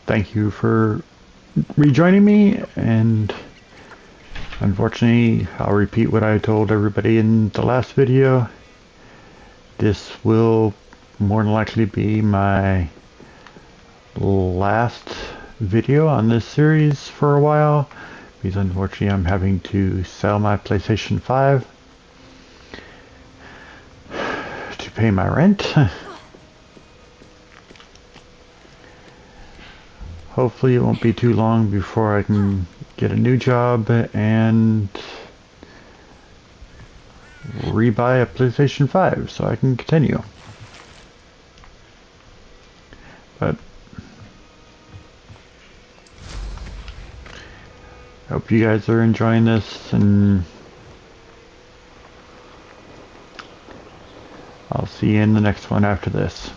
thank you for rejoining me, and unfortunately I'll repeat what I told everybody in the last video. This will more than likely be my last video on this series for a while, because unfortunately I'm having to sell my PlayStation 5 to pay my rent. Hopefully it won't be too long before I can get a new job and rebuy a PlayStation 5 so I can continue. But I hope you guys are enjoying this, and I'll see you in the next one after this.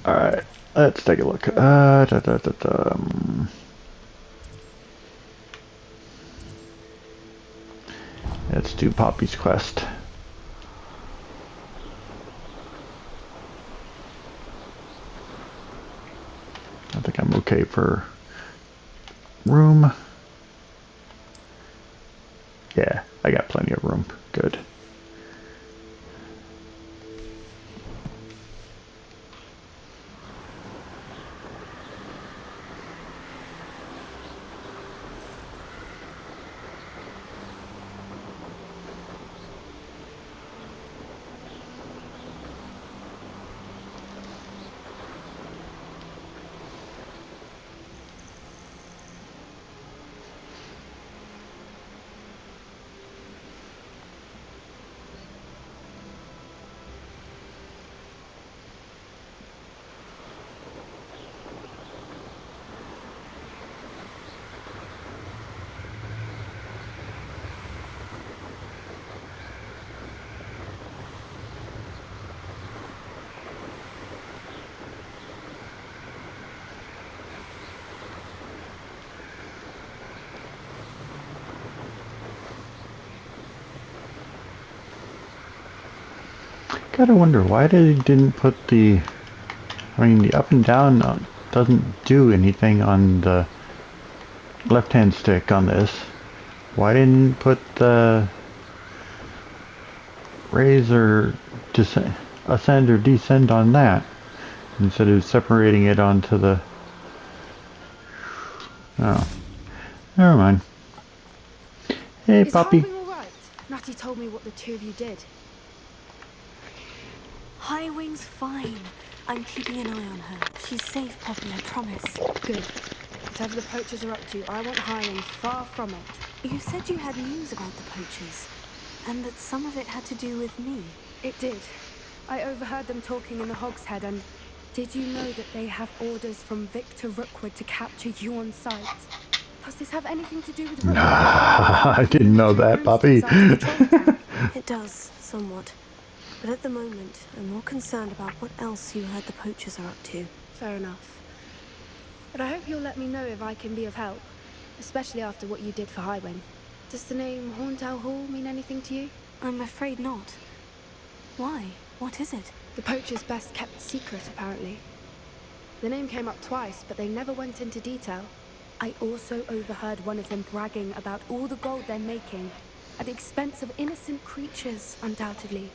Alright, let's take a look. Let's do Poppy's quest. I think I'm okay for room. Yeah, I got plenty of room. Good. Gotta wonder why they didn't put the... I mean, the up and down doesn't do anything on the left-hand stick on this. Why didn't put the raise or ascend or descend on that instead of separating it onto the... Oh, never mind. Hey, Poppy. Is Highwing all right? Natty told me what the two of you did. Highwing's fine. I'm keeping an eye on her. She's safe, Poppy, I promise. Good. Whatever the poachers are up to, I want Highwing far from it. You said you had news about the poachers, and that some of it had to do with me. It did. I overheard them talking in the Hog's Head, and did you know that they have orders from Victor Rookwood to capture you on sight? Does this have anything to do with Rookwood? I didn't know that, Poppy. It does, somewhat. But at the moment, I'm more concerned about what else you heard the poachers are up to. Fair enough. But I hope you'll let me know if I can be of help, especially after what you did for Highwing. Does the name Horntown Hall mean anything to you? I'm afraid not. Why? What is it? The poachers' best kept secret, apparently. The name came up twice, but they never went into detail. I also overheard one of them bragging about all the gold they're making, at the expense of innocent creatures, undoubtedly.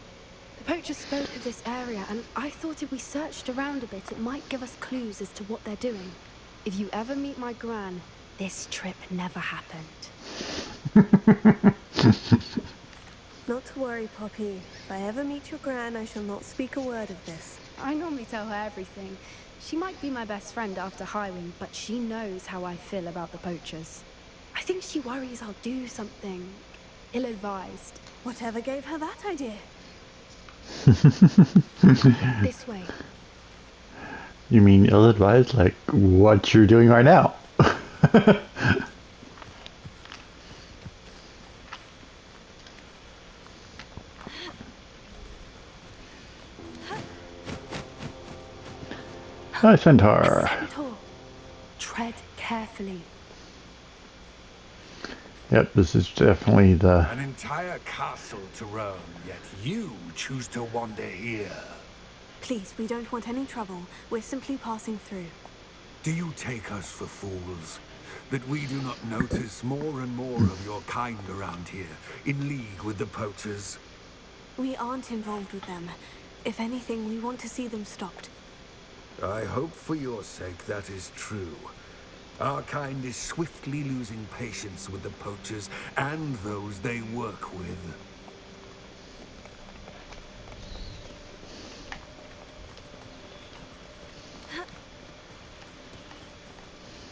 The poachers spoke of this area, and I thought if we searched around a bit, it might give us clues as to what they're doing. If you ever meet my gran, this trip never happened. Not to worry, Poppy. If I ever meet your gran, I shall not speak a word of this. I normally tell her everything. She might be my best friend after Highwing, but she knows how I feel about the poachers. I think she worries I'll do something ill-advised. Whatever gave her that idea? This way. You mean ill-advised, like what you're doing right now? Hi, Centaur. Tread carefully. Yep, this is definitely the... An entire castle to roam, yet you choose to wander here. Please, we don't want any trouble. We're simply passing through. Do you take us for fools? That we do not notice more and more of your kind around here, in league with the poachers? We aren't involved with them. If anything, we want to see them stopped. I hope for your sake that is true. Our kind is swiftly losing patience with the poachers and those they work with.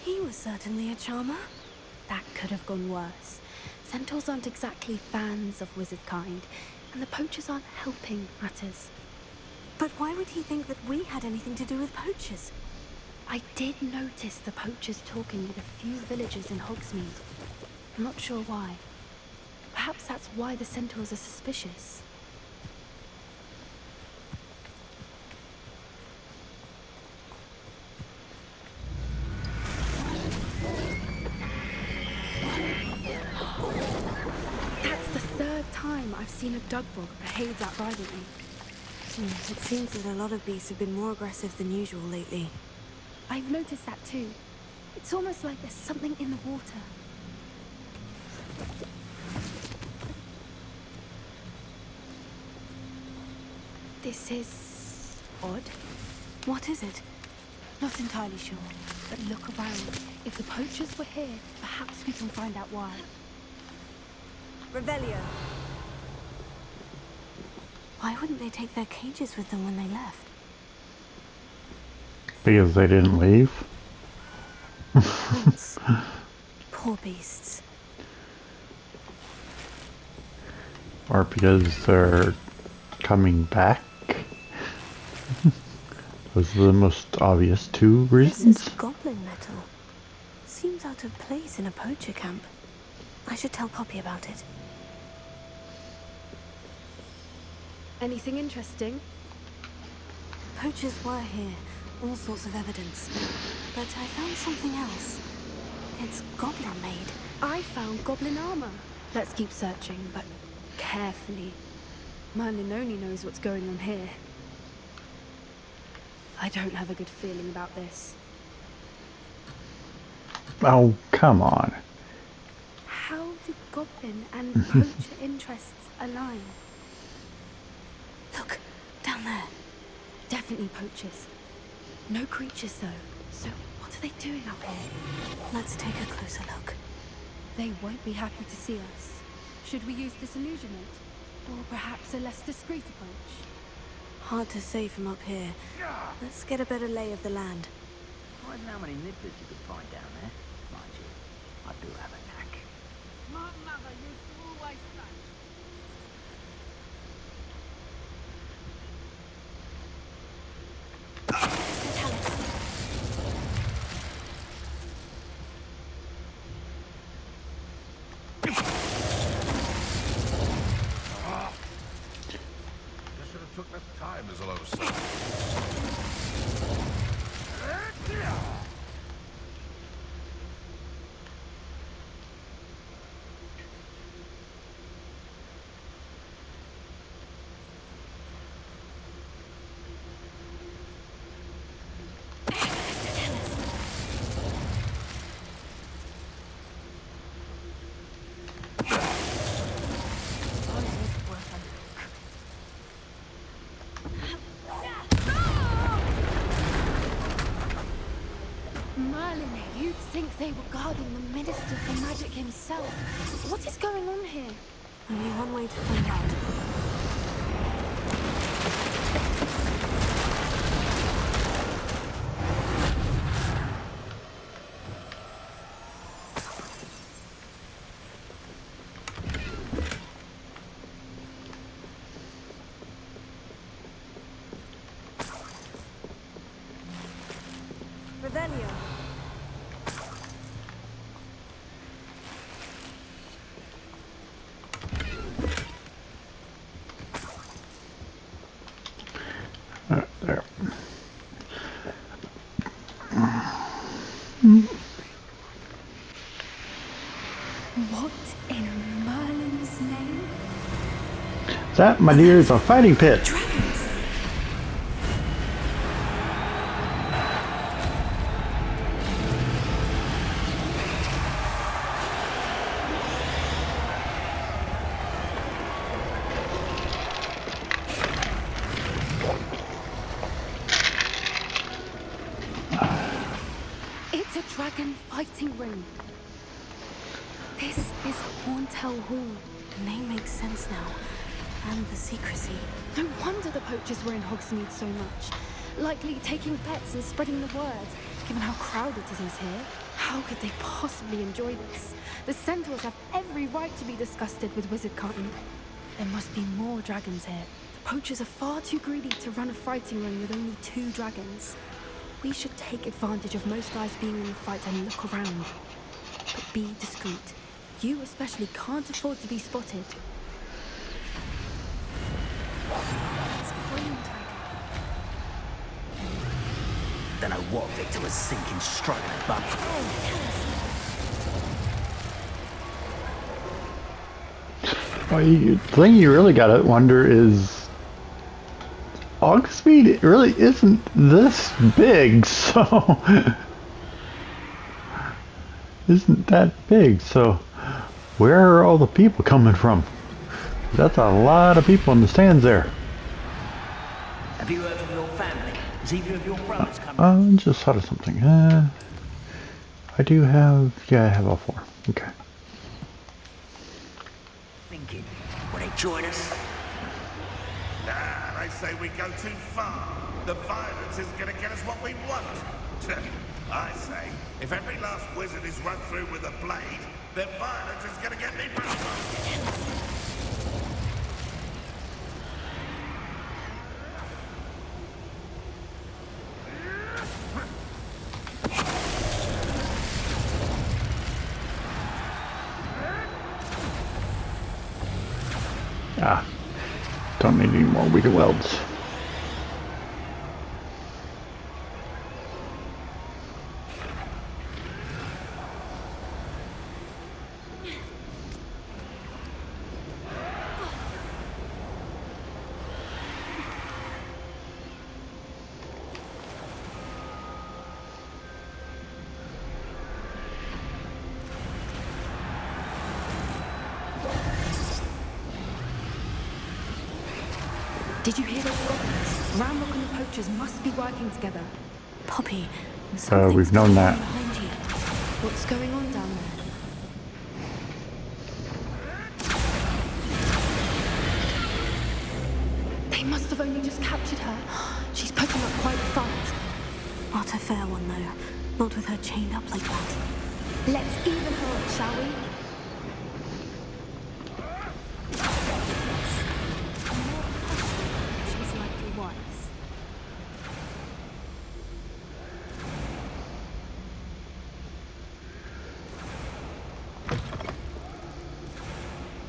He was certainly a charmer. That could have gone worse. Centaurs aren't exactly fans of wizard kind, and the poachers aren't helping matters. But why would he think that we had anything to do with poachers? I did notice the poachers talking with a few villagers in Hogsmeade. I'm not sure why. Perhaps that's why the centaurs are suspicious. That's the third time I've seen a Dugbog behave that violently. It seems that a lot of beasts have been more aggressive than usual lately. I've noticed that too. It's almost like there's something in the water. This is odd. What is it? Not entirely sure, but look around. If the poachers were here, perhaps we can find out why. Revelio. Why wouldn't they take their cages with them when they left? Because they didn't leave? Prince. Poor beasts. Or because they're coming back? Those are the most obvious two reasons. This is goblin metal. Seems out of place in a poacher camp. I should tell Poppy about it. Anything interesting? Poachers were here. All sorts of evidence. But I found something else. It's goblin made. I found goblin armor. Let's keep searching, but carefully. Merlin only knows what's going on here. I don't have a good feeling about this. Oh, come on. How do goblin and poacher interests align? Look, down there. Definitely poachers. No creatures though. So what are they doing up here? Let's take a closer look. They won't be happy to see us. Should we use disillusionment? Or perhaps a less discreet approach? Hard to say from up here. Let's get a better lay of the land. I wonder how many nippers you could find down there. Mind you, I do have a knack. My mother used to always say. Should have took less time as a low Merlin, you'd think they were guarding the Minister for Magic himself. What is going on here? Only one way to find out. Revelio. That, my dear, is a fighting pit. Dragons! It's a dragon fighting ring. This is Horntail Hall. The name makes sense now. And the secrecy. No wonder the poachers were in Hogsmeade so much. Likely taking bets and spreading the word. Given how crowded it is here, how could they possibly enjoy this? The centaurs have every right to be disgusted with wizard cotton. There must be more dragons here. The poachers are far too greedy to run a fighting ring with only 2 dragons. We should take advantage of most eyes being in the fight and look around. But be discreet. You especially can't afford to be spotted. That's a brilliant idea. Don't know what Victor was thinking, struggling, but Well, the thing you really gotta wonder is, Hogsmeade really isn't this big, so isn't that big. So where are all the people coming from? That's a lot of people in the stands there. have you heard from your family? Is either of your brothers coming? Just thought of something. I do have, yeah, I have all 4. Okay. Thinking, will they join us? Nah, they say we go too far. The violence isn't going to get us what we want. I say, if every last wizard is run through with a blade, then violence is going to get me broken. Ah, don't need any more weaker welds. Did you hear those goblins? Ramrock and the poachers must be working together. Poppy, We've known that. behind you. What's going on down there? They must have only just captured her. She's putting up quite a fight. Not a fair one, though. Not with her chained up like that. Let's even her up, shall we? She's likely wise.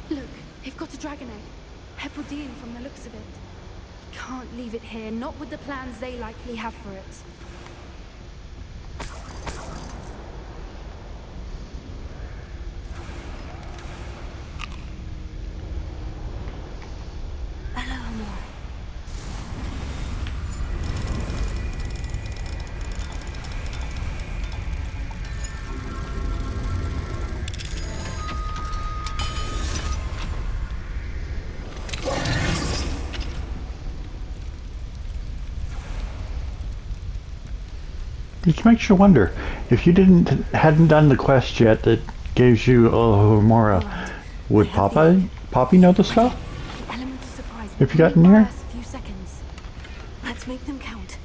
Look, they've got a dragon egg. Hebridean from the looks of it. Can't leave it here, not with the plans they likely have for it. Hello, Amor. Which makes you wonder, if you hadn't done the quest yet that gives you more, would Poppy know the spell? The element of surprise. If you got in will here? buy us a few seconds. Let's make them count.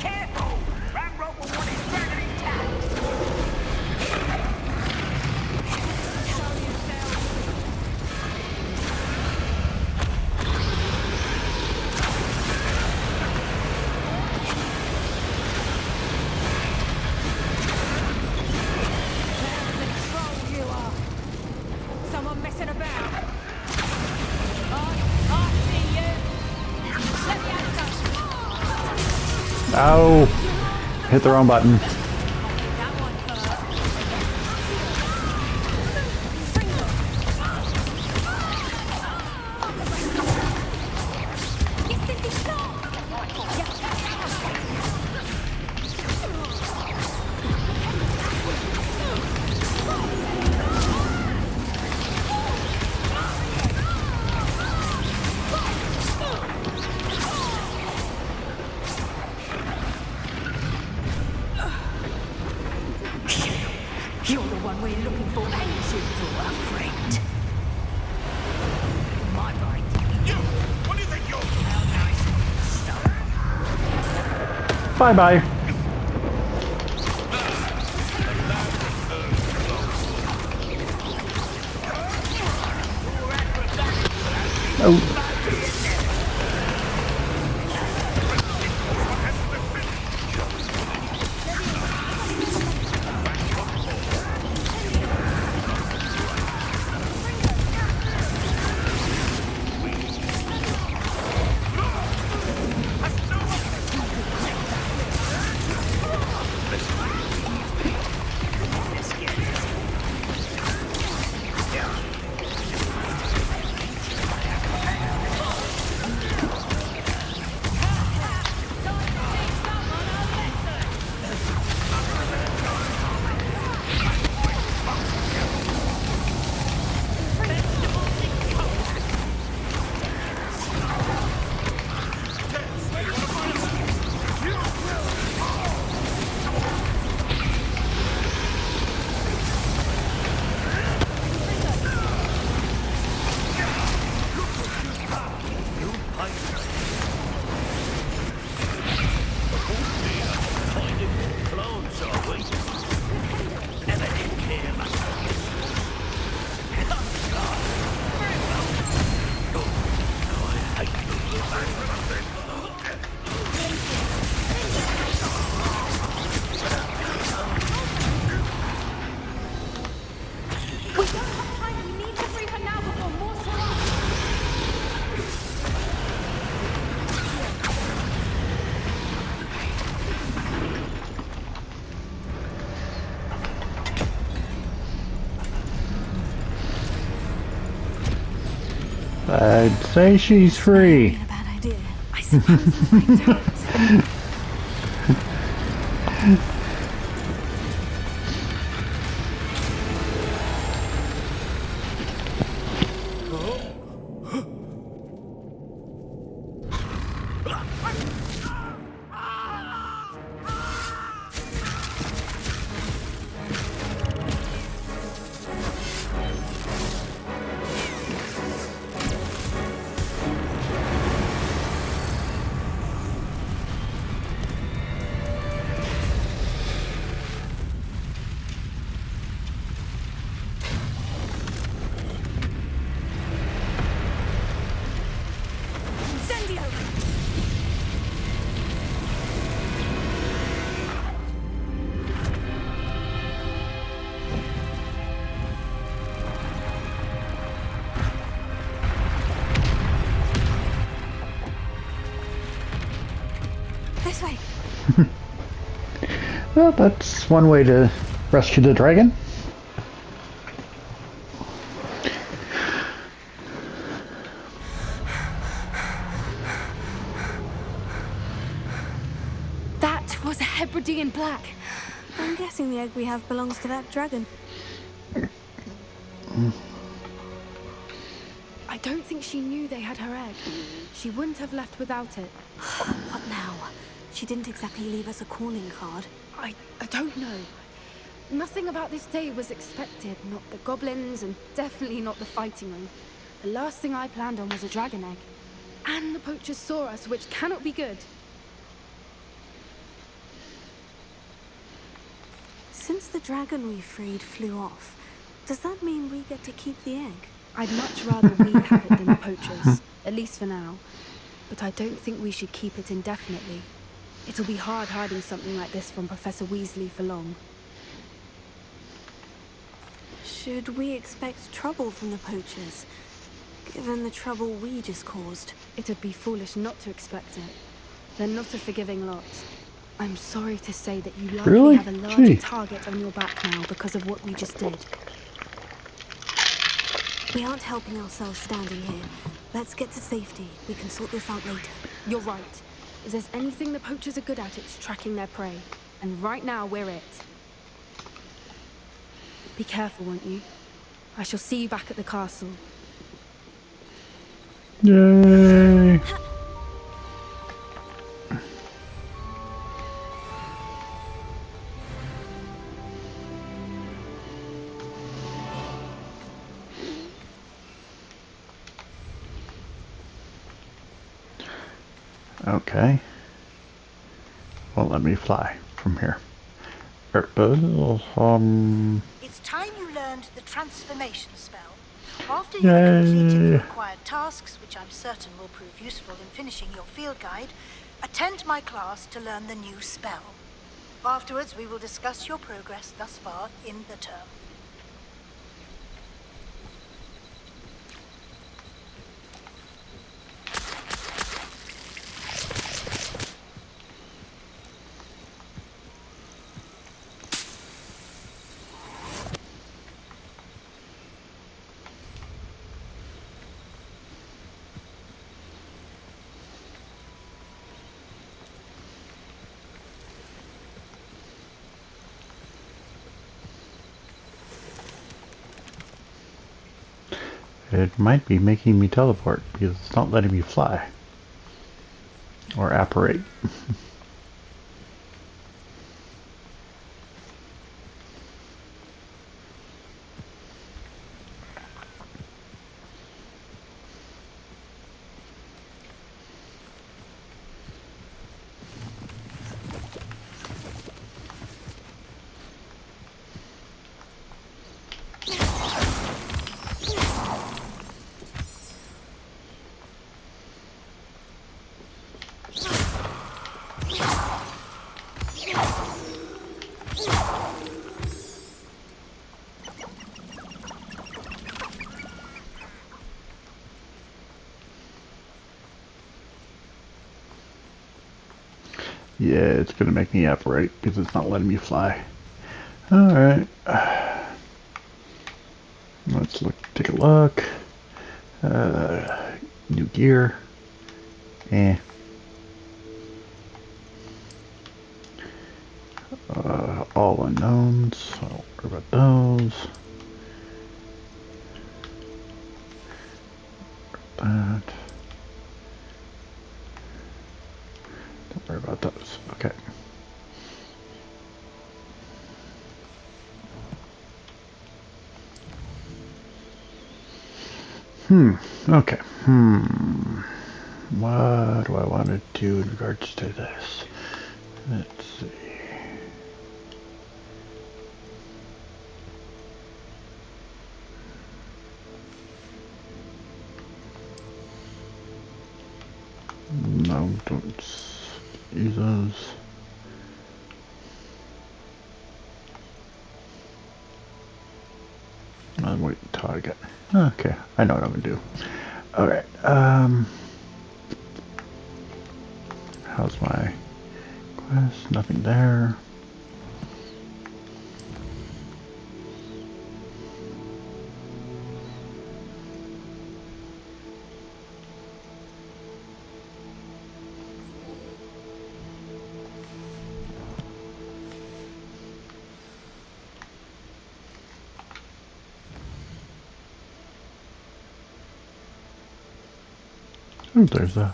Careful! Ramrock will want his dragon intact! Ow! Hit the wrong button. You're the one we're looking for, ain't you, little friend? My brain. You! What do you think you're... Bye bye. Oh. I'd say she's free. A bad idea. I suppose we'll find out. This way. Well, that's one way to rescue the dragon. That was a Hebridean black. I'm guessing the egg we have belongs to that dragon. I don't think she knew they had her egg. She wouldn't have left without it. What now? She didn't exactly leave us a calling card. I don't know. Nothing about this day was expected. Not the goblins, and definitely not the fighting ring. The last thing I planned on was a dragon egg. And the poachers saw us, which cannot be good. Since the dragon we freed flew off, does that mean we get to keep the egg? I'd much rather we have it than the poachers, at least for now. But I don't think we should keep it indefinitely. It'll be hard hiding something like this from Professor Weasley for long. Should we expect trouble from the poachers, given the trouble we just caused? It'd be foolish not to expect it. They're not a forgiving lot. I'm sorry to say that you likely Really? have a larger Gee. target on your back now because of what we just did. We aren't helping ourselves standing here. Let's get to safety. We can sort this out later. You're right. If there's anything the poachers are good at, it's tracking their prey. And right now, we're it. Be careful, won't you? I shall see you back at the castle. Yay! Okay. Won't let me fly from here. It's time you learned the transformation spell. After you've completed the Yay! required tasks, which I'm certain will prove useful in finishing your field guide, attend my class to learn the new spell. Afterwards, we will discuss your progress thus far in the term. It might be making me teleport because it's not letting me fly. Or apparate. Yeah, it's gonna make me apparate because it's not letting me fly. Alright. Let's take a look. New gear. All unknowns. I don't worry about those. That. Don't worry about those. Okay. Okay. What do I want to do in regards to this? Let's see. No, don't use those. I'm waiting until I get. Okay, I know what I'm gonna do. Alright, how's my quest? Nothing there. Oh, there's that.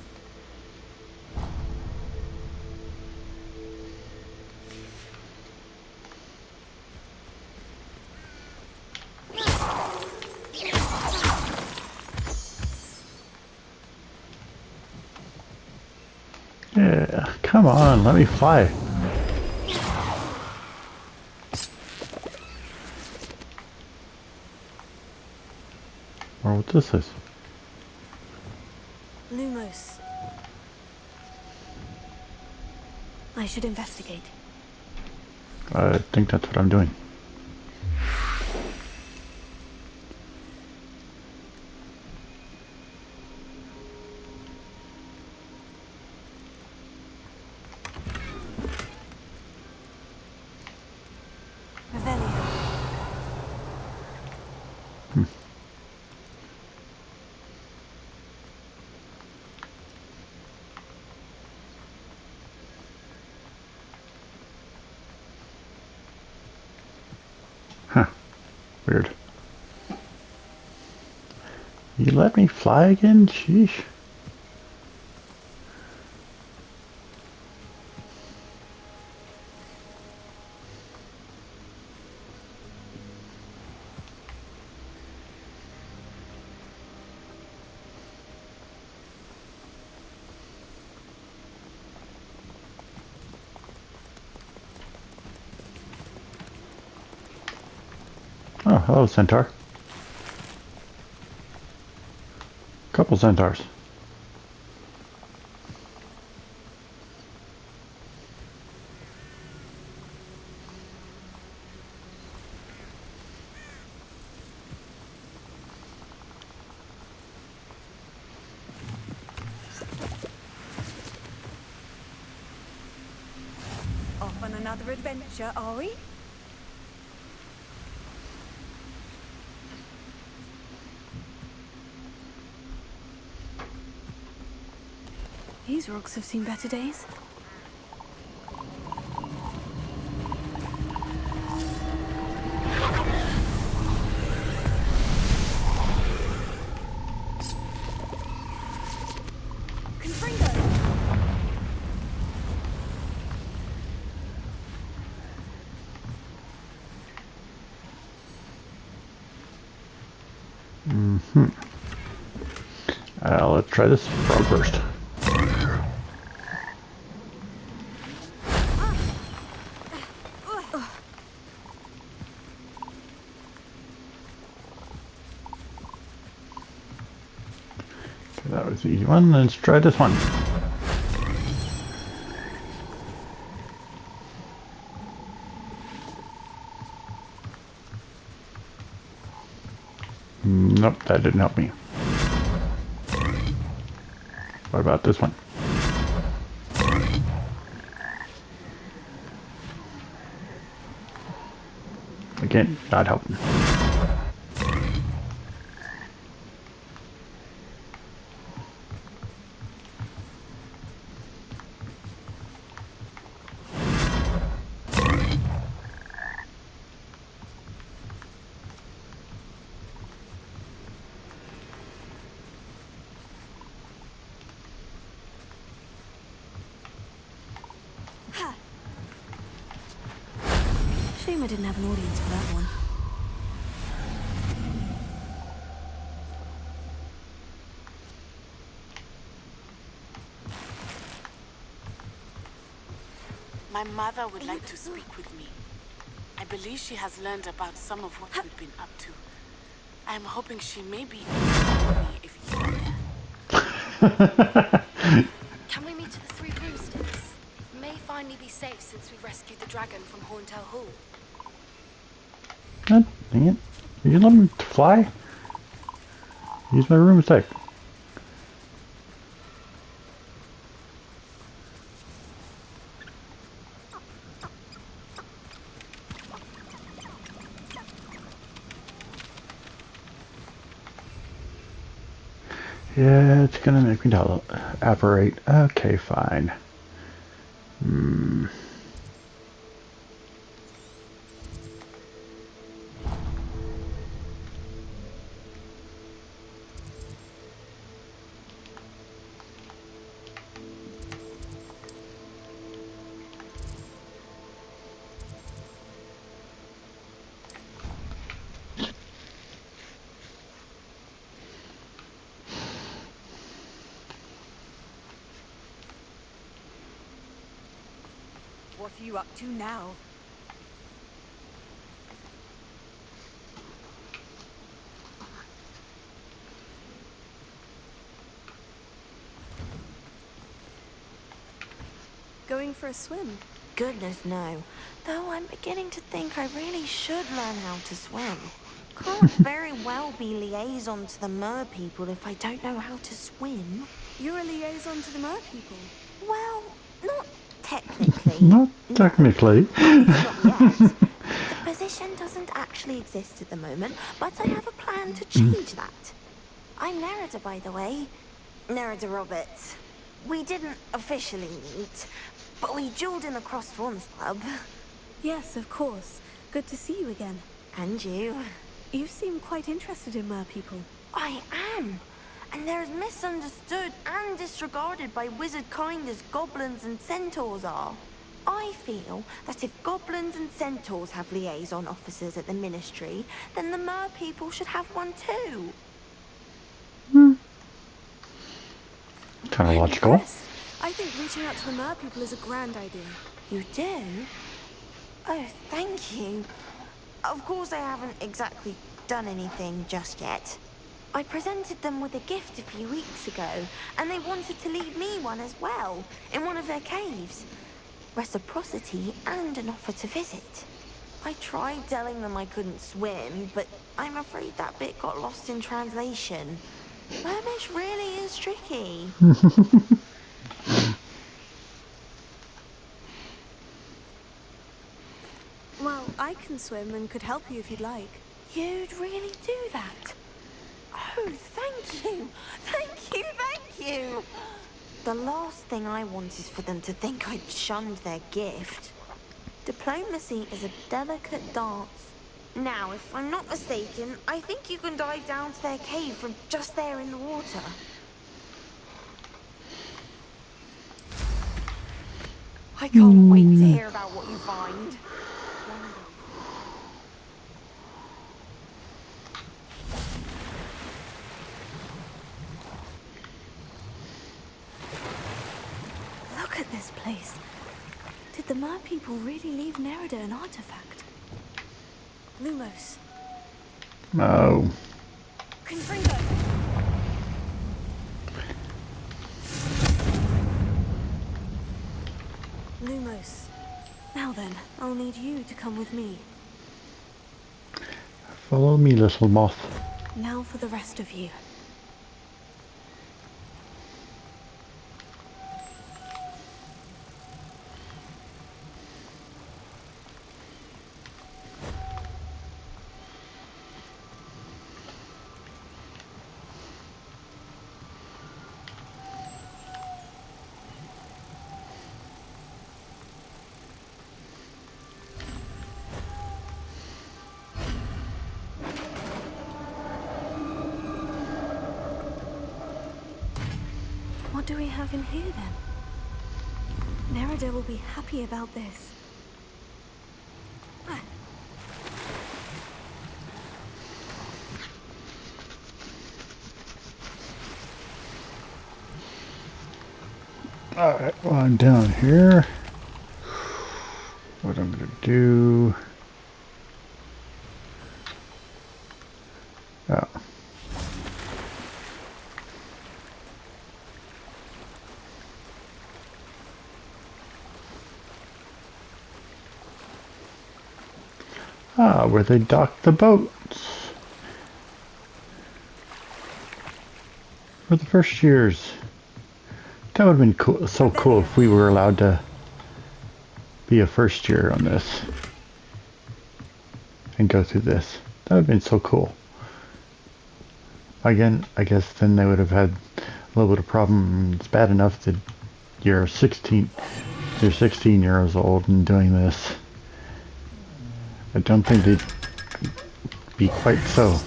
Yeah, come on, let me fly. Or what this is. Lumos. I should investigate. I think that's what I'm doing. Huh. Weird. You let me fly again? Sheesh. Oh, hello, centaur. Couple centaurs. Off on another adventure, are we? These rocks have seen better days. Let's try this frog first. That was the easy one. Let's try this one. Nope, that didn't help me. What about this one? Again, not helping. Shame I didn't have an audience for that one. My mother would like to speak with me. I believe she has learned about some of what we've been up to. I am hoping she may be able to me if you are there. Can we meet at the Three Broomsticks? It may finally be safe since we rescued the dragon from Horntail Hall. God dang it. Did you let me fly? Use my room mistake. Yeah, it's gonna make me operate. Okay, fine. What are you up to now? Going for a swim? Goodness, no. Though I'm beginning to think I really should learn how to swim. Can't very well be liaison to the mer people if I don't know how to swim. You're a liaison to the mer people. Well, not technically. Not technically. No, not yet. The position doesn't actually actually exist at the moment, but I have a plan to change that. I'm Nerida, by the way. Nerida Roberts. We didn't officially meet, but we dueled in the Crossed Swans Club. Yes, of course. Good to see you again. And you. You seem quite interested in mer people. I am. And they're as misunderstood and disregarded by wizard kind as goblins and centaurs are. I feel that if goblins and centaurs have liaison officers at the ministry, then the mer people should have one too. Kind of I'm logical. impressed. I think reaching out to the mer people is a grand idea. You do? Oh, thank you. Of course I haven't exactly done anything just yet. I presented them with a gift a few weeks ago, and they wanted to leave me one as well, in one of their caves. Reciprocity and an offer to visit. I tried telling them I couldn't swim, but I'm afraid that bit got lost in translation. Mermish really is tricky. Well, I can swim and could help you if you'd like. You'd really do that? Oh, thank you! Thank you, thank you! The last thing I want is for them to think I'd shunned their gift. Diplomacy is a delicate dance. Now, if I'm not mistaken, I think you can dive down to their cave from just there in the water. I can't wait to hear about what you find. Look at this place. Did the mer people really leave Nerida an artifact? Lumos. Oh. Confringo. Lumos. Now then, I'll need you to come with me. Follow me, little moth. Now for the rest of you. What do we have in here then? Nerida will be happy about this. Alright, well, I'm down here. What I'm gonna do... Oh. Ah, where they dock the boats. For the first years. That would have been cool, so cool if we were allowed to be a first year on this. And go through this. That would have been so cool. Again, I guess then they would have had a little bit of problem. It's bad enough that you're 16 years old and doing this. I don't think they'd be quite so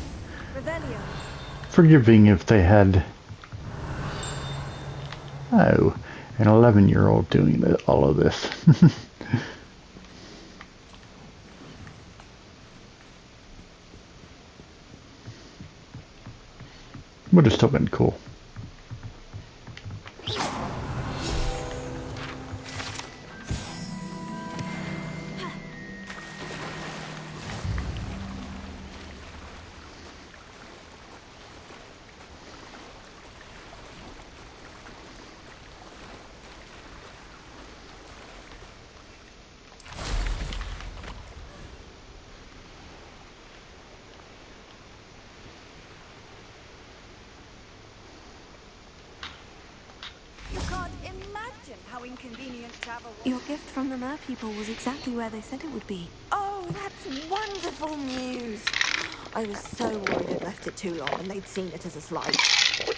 forgiving if they had, oh, an 11-year-old doing all of this. Would have still been cool. How inconvenient travel was. Your gift from the mer people was exactly where they said it would be. Oh, Oh, that's wonderful news. I was so worried I'd left it too long and they'd seen it as a slight.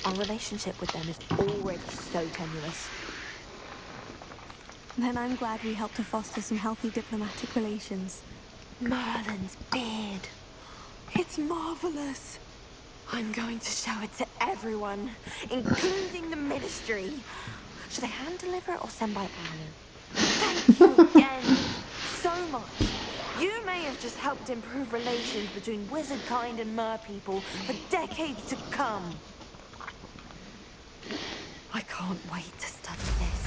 Our relationship with them is already so tenuous. Then I'm glad we helped to foster some healthy diplomatic relations. Merlin's beard. It's marvelous. I'm going to show it to everyone, including the Ministry. Should I hand deliver it or send by Anne? Thank you again so much. You may have just helped improve relations between wizard kind and mer people for decades to come. I can't wait to study this.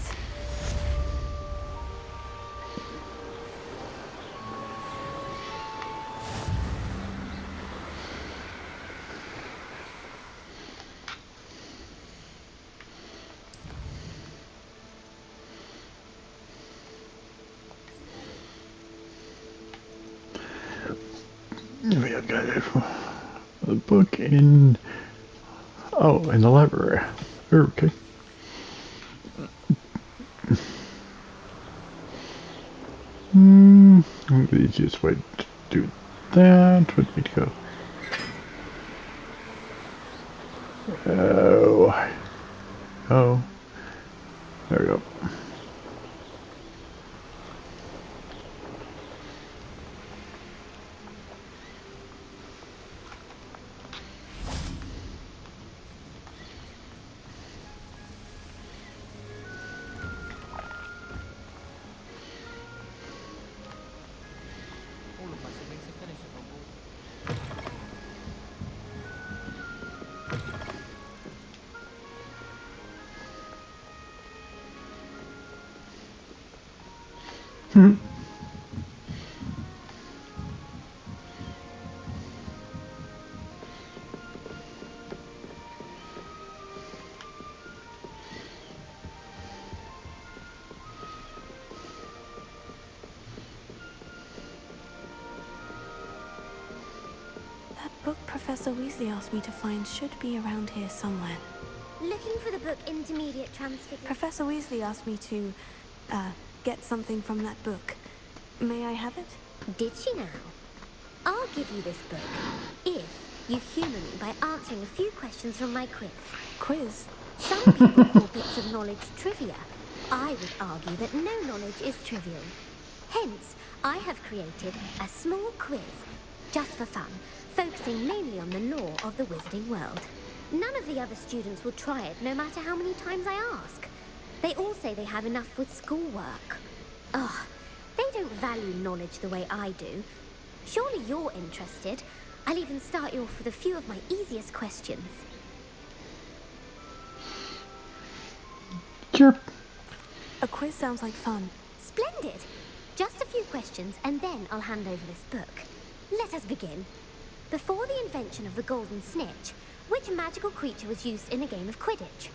Maybe I've got it. A book in... Oh, in the library. Okay. The easiest way to do that would be to go... Oh. There we go. That book Professor Weasley asked me to find should be around here somewhere. Looking for the book Intermediate Transfiguration. Professor Weasley asked me to, get something from that book. May I have it? Did she now? I'll give you this book, if you humour me by answering a few questions from my quiz. Quiz? Some people call bits of knowledge trivia. I would argue that no knowledge is trivial. Hence, I have created a small quiz, just for fun, focusing mainly on the lore of the wizarding world. None of the other students will try it, no matter how many times I ask. They all say they have enough with schoolwork. Ugh, they don't value knowledge the way I do. Surely you're interested. I'll even start you off with a few of my easiest questions. Sure. A quiz sounds like fun. Splendid! Just a few questions, and then I'll hand over this book. Let us begin. Before the invention of the golden snitch, which magical creature was used in a game of Quidditch?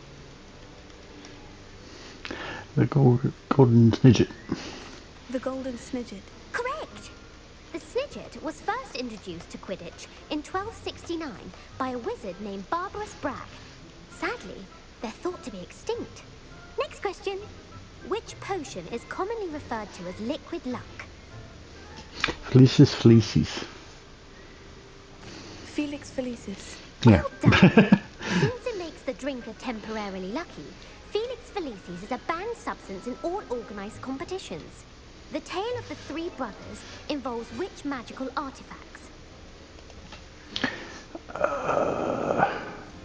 The golden snidget. The golden snidget. Correct! The snidget was first introduced to Quidditch in 1269 by a wizard named Barbarous Bragg. Sadly, they're thought to be extinct. Next question. Which potion is commonly referred to as liquid luck? Felicis Felicis. Felix Felicis. Yeah. Well done! Since it makes the drinker temporarily lucky, Felix Felicis is a banned substance in all organised competitions. The tale of the three brothers involves which magical artifacts?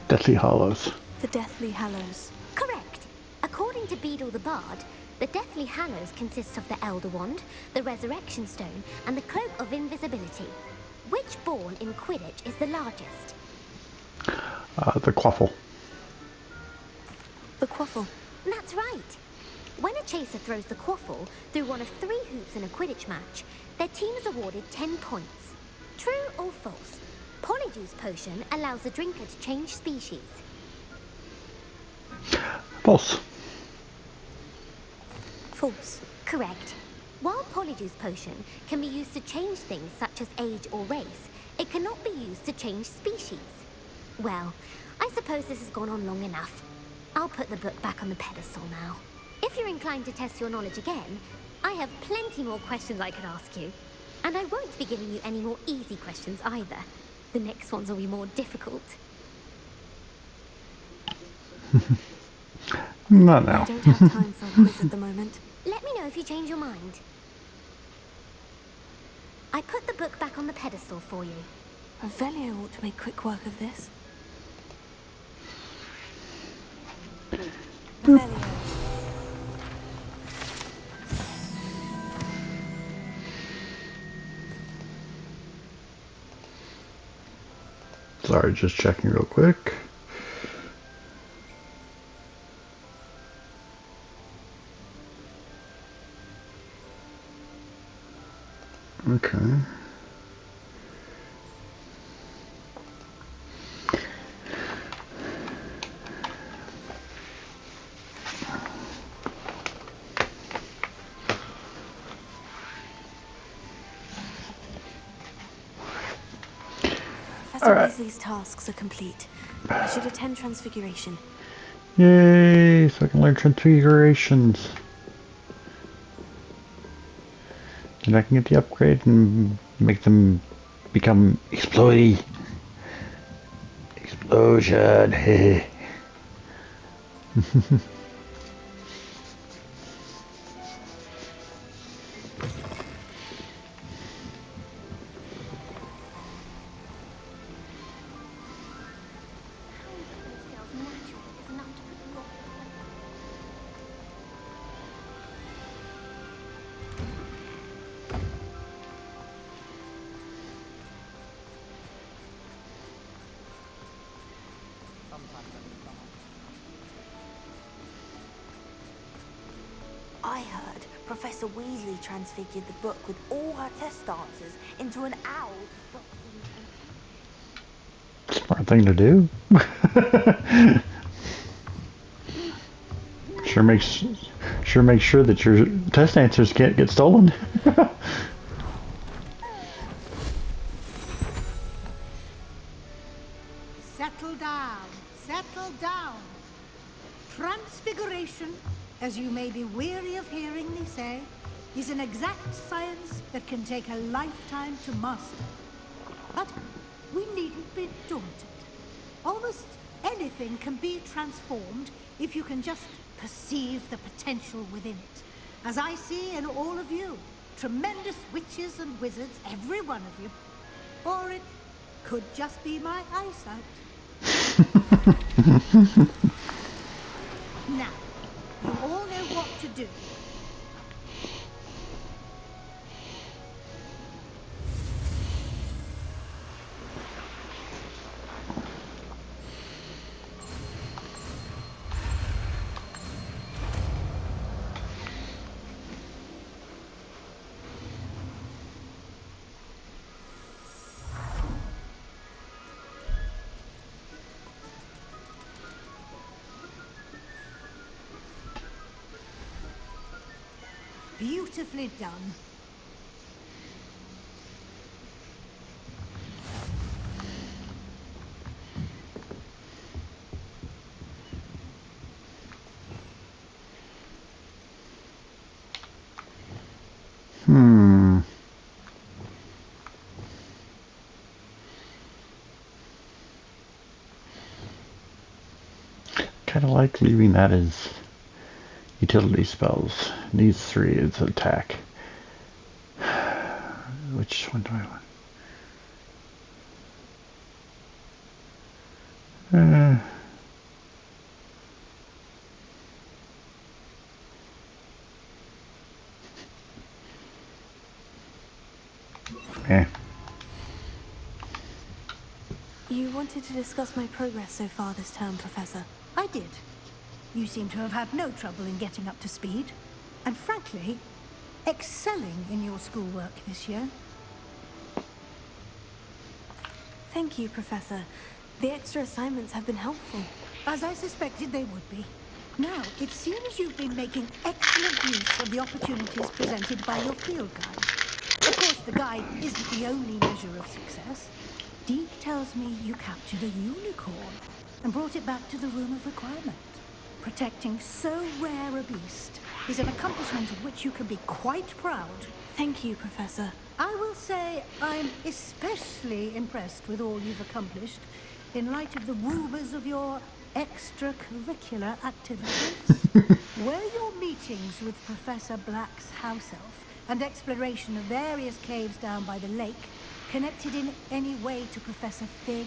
Deathly Hallows. The Deathly Hallows. Correct. According to Beedle the Bard, the Deathly Hallows consists of the Elder Wand, the Resurrection Stone, and the Cloak of Invisibility. Which ball in Quidditch is the largest? The Quaffle. The Quaffle. That's right. When a chaser throws the quaffle through one of 3 hoops in a Quidditch match, their team is awarded 10 points. True or false? Polyjuice Potion allows the drinker to change species. False. False. Correct. While Polyjuice Potion can be used to change things such as age or race, it cannot be used to change species. Well, I suppose this has gone on long enough. I'll put the book back on the pedestal now. If you're inclined to test your knowledge again, I have plenty more questions I could ask you. And I won't be giving you any more easy questions either. The next ones will be more difficult. Not I now. don't have time for a quiz at the moment. Let me know if you change your mind. I put the book back on the pedestal for you. Revelio ought to make quick work of this. Revelio. Sorry, just checking real quick. Okay. Professor Weasley's tasks are complete. I should attend Transfiguration. Yay! So I can learn transfigurations. And I can get the upgrade and make them become explodey. Explosion. Hey. I heard Professor Weasley transfigured the book with all her test answers into an owl. Smart thing to do. Sure makes sure that your test answers can't get stolen. Settle down, settle down. Transfiguration, as you may be weary of hearing me say, is an exact science that can take a lifetime to master. But we needn't be daunted. Almost anything can be transformed if you can just perceive the potential within it. As I see in all of you, tremendous witches and wizards, every one of you. Or it could just be my eyesight. Now, you all know what to do. Beautifully done. Kind of like leaving that as utility spells. These three is attack. Which one do I want? You wanted to discuss my progress so far this term, Professor. I did. You seem to have had no trouble in getting up to speed. And frankly, excelling in your schoolwork this year. Thank you, Professor. The extra assignments have been helpful. As I suspected they would be. Now, it seems you've been making excellent use of the opportunities presented by your field guide. Of course, the guide isn't the only measure of success. Deke tells me you captured a unicorn and brought it back to the Room of Requirement. Protecting so rare a beast is an accomplishment of which you can be quite proud. Thank you, Professor. I will say I'm especially impressed with all you've accomplished in light of the rumors of your extracurricular activities. Were your meetings with Professor Black's house elf and exploration of various caves down by the lake connected in any way to Professor Fig?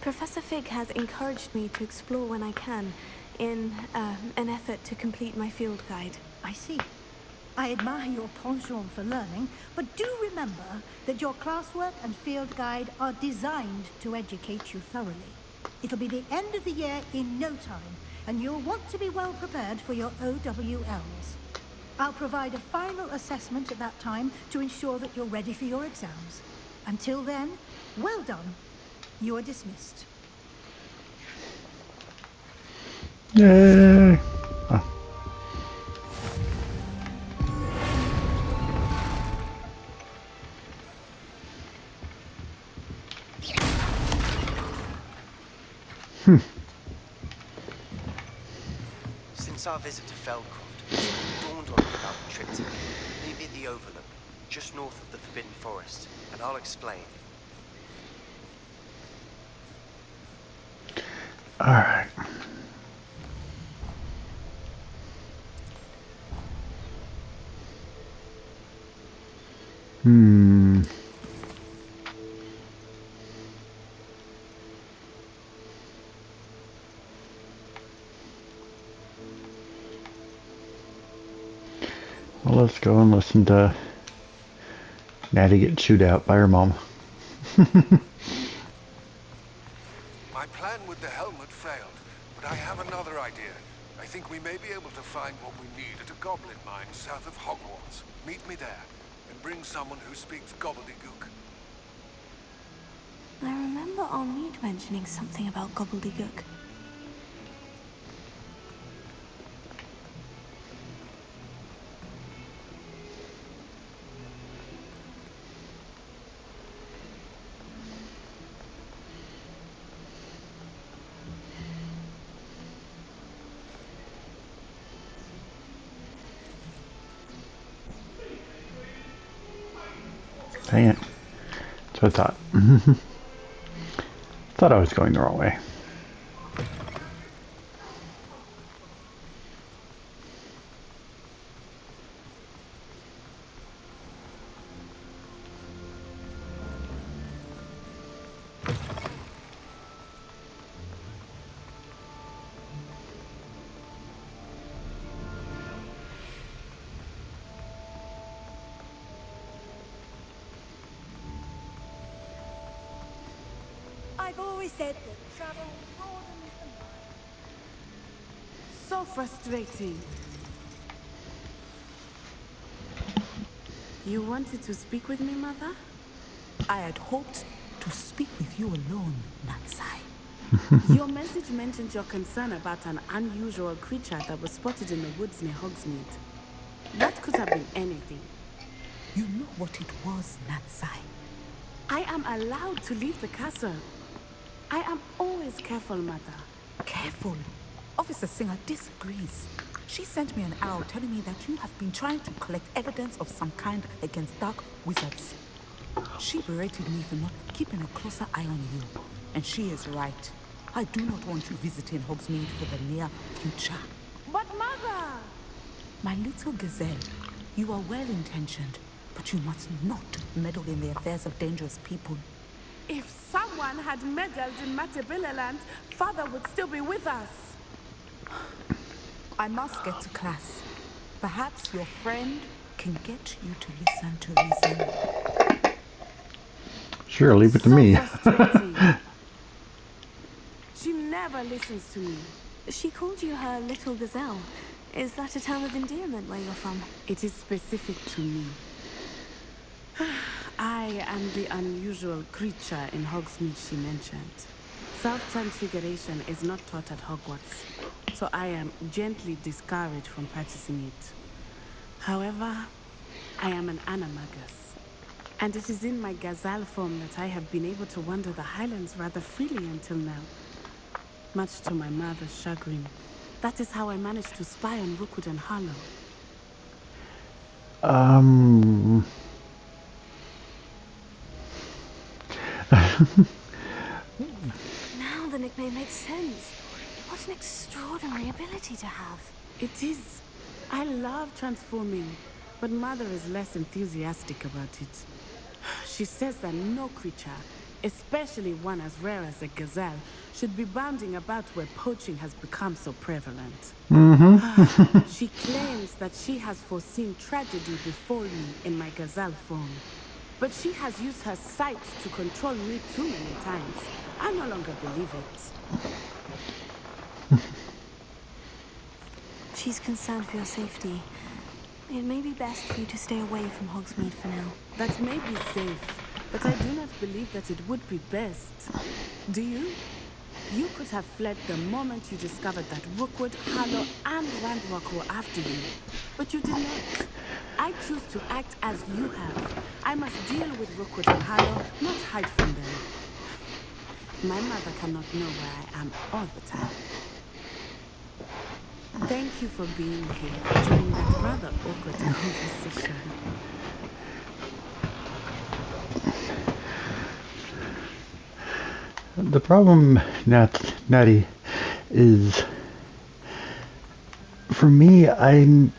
Professor Fig has encouraged me to explore when I can, in an effort to complete my field guide. I see. I admire your penchant for learning, but do remember that your classwork and field guide are designed to educate you thoroughly. It'll be the end of the year in no time, and you'll want to be well prepared for your OWLs. I'll provide a final assessment at that time to ensure that you're ready for your exams. Until then, well done. You are dismissed. Yay! Oh. Since our visit to Feldcroft, it's dawned on me about the trip to maybe the Overlook, just north of the Forbidden Forest, and I'll explain. Alright. Well, let's go and listen to Natty get chewed out by her mom. My plan with the helmet failed, but I have another idea. I think we may be able to find what we need at a goblin mine south of Hogwarts. Meet me there, and bring someone who speaks gobbledygook. I remember Armide mentioning something about gobbledygook. Dang it. That's what I thought. Thought I was going the wrong way. I've always said that travel broadens the mind. So frustrating. You wanted to speak with me, Mother? I had hoped to speak with you alone, Natsai. Your message mentioned your concern about an unusual creature that was spotted in the woods near Hogsmeade. That could have been anything. You know what it was, Natsai. I am allowed to leave the castle. I am always careful, Mother. Careful. Officer Singer disagrees. She sent me an owl telling me that you have been trying to collect evidence of some kind against dark wizards. She berated me for not keeping a closer eye on you. And she is right. I do not want you visiting Hogsmeade for the near future. But Mother! My little gazelle, you are well-intentioned, but you must not meddle in the affairs of dangerous people. If someone had meddled in Matabeleland, Father would still be with us. I must get to class. Perhaps your friend can get you to listen to reason. Sure, leave it to me. Frustrating. She never listens to me. She called you her little gazelle. Is that a term of endearment where you're from? It is specific to me. I am the unusual creature in Hogsmeade she mentioned. Self-transfiguration is not taught at Hogwarts, so I am gently discouraged from practicing it. However, I am an animagus, and it is in my gazelle form that I have been able to wander the Highlands rather freely until now. Much to my mother's chagrin. That is how I managed to spy on Rookwood and Harlow. Um... Now the nickname makes sense. What an extraordinary ability to have. It is. I love transforming, but Mother is less enthusiastic about it. She says that no creature, especially one as rare as a gazelle, should be bounding about where poaching has become so prevalent. She claims that she has foreseen tragedy befall me in my gazelle form. But she has used her sight to control me too many times. I no longer believe it. She's concerned for your safety. It may be best for you to stay away from Hogsmeade for now. That may be safe, but I do not believe that it would be best. Do you? You could have fled the moment you discovered that Rookwood, Harlow, and Randrock were after you. But you did not. I choose to act as you have. I must deal with Rookwood and Harlow, not hide from them. My mother cannot know where I am all the time. Thank you for being here during that rather awkward conversation. The problem, Natty, is for me, I'm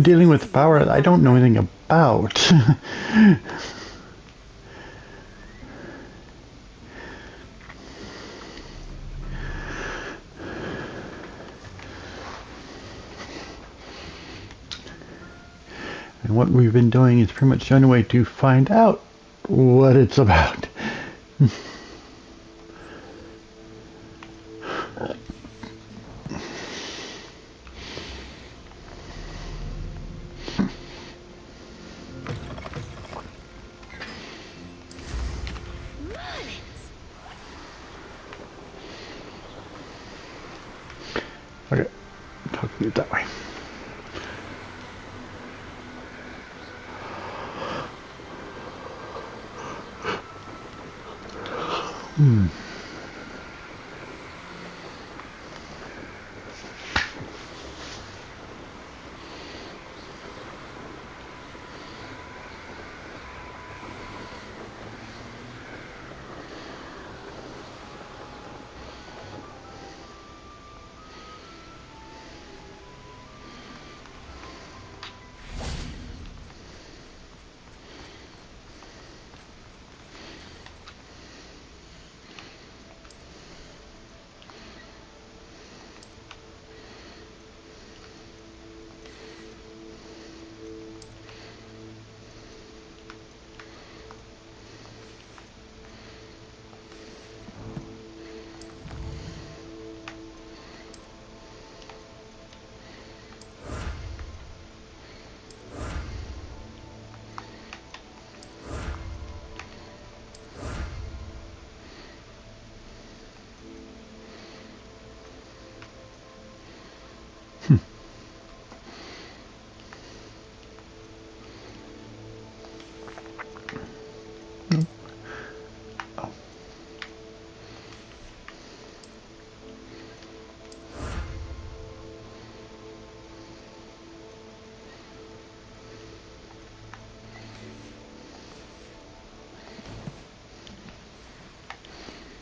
dealing with power that I don't know anything about. And what we've been doing is pretty much the only way to find out what it's about. Okay, talk to you that way.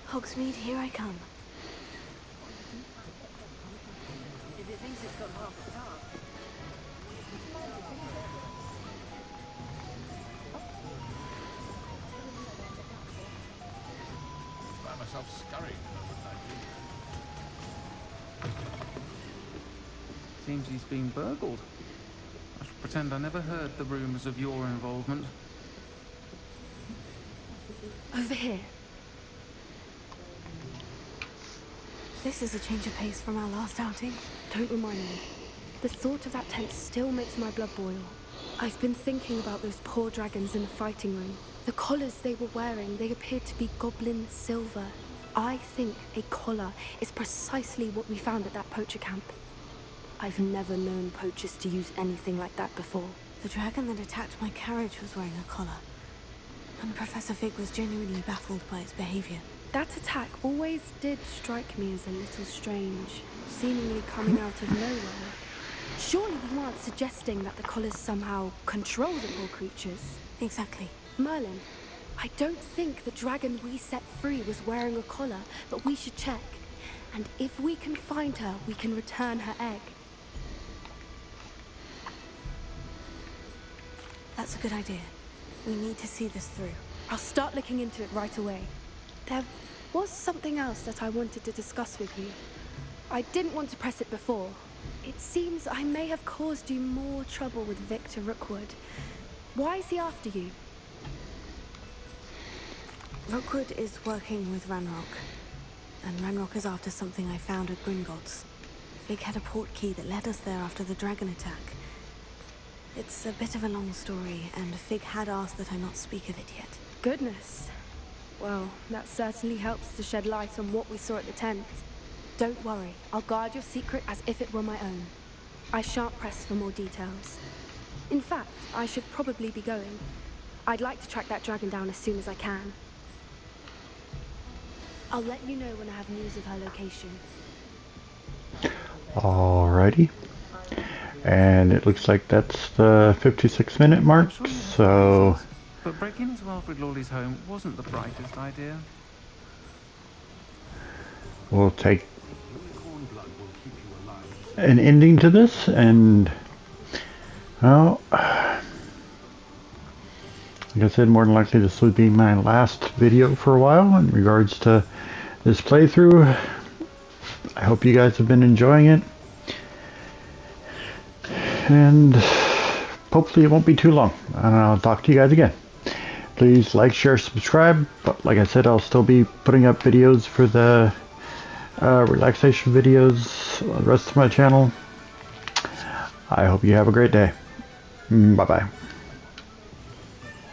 Hogsmeade, here I come. If it thinks it's got half a path. I find myself scurrying over Seems he's been burgled. I should pretend I never heard the rumours of your involvement. Over here. This is a change of pace from our last outing. Don't remind me. The thought of that tent still makes my blood boil. I've been thinking about those poor dragons in the fighting room. The collars they were wearing, they appeared to be goblin silver. I think a collar is precisely what we found at that poacher camp. I've never known poachers to use anything like that before. The dragon that attacked my carriage was wearing a collar. And Professor Fig was genuinely baffled by its behavior. That attack always did strike me as a little strange, seemingly coming out of nowhere. Surely you aren't suggesting that the collars somehow control the poor creatures? Exactly. Merlin, I don't think the dragon we set free was wearing a collar, but we should check. And if we can find her, we can return her egg. That's a good idea. We need to see this through. I'll start looking into it right away. There was something else that I wanted to discuss with you. I didn't want to press it before. It seems I may have caused you more trouble with Victor Rookwood. Why is he after you? Rookwood is working with Ranrock. And Ranrock is after something I found at Gringotts. Fig had a port key that led us there after the dragon attack. It's a bit of a long story, and Fig had asked that I not speak of it yet. Goodness. Well, that certainly helps to shed light on what we saw at the tent. Don't worry, I'll guard your secret as if it were my own. I shan't press for more details. In fact, I should probably be going. I'd like to track that dragon down as soon as I can. I'll let you know when I have news of her location. Alrighty. And it looks like that's the 56-minute mark, so... But breaking into Alfred Lawley's home wasn't the brightest idea. We'll take an ending to this, and... Well... Like I said, more than likely this will be my last video for a while in regards to this playthrough. I hope you guys have been enjoying it. And hopefully it won't be too long. And I'll talk to you guys again. Please like, share, subscribe. But like I said, I'll still be putting up videos for the relaxation videos on the rest of my channel. I hope you have a great day. Bye-bye.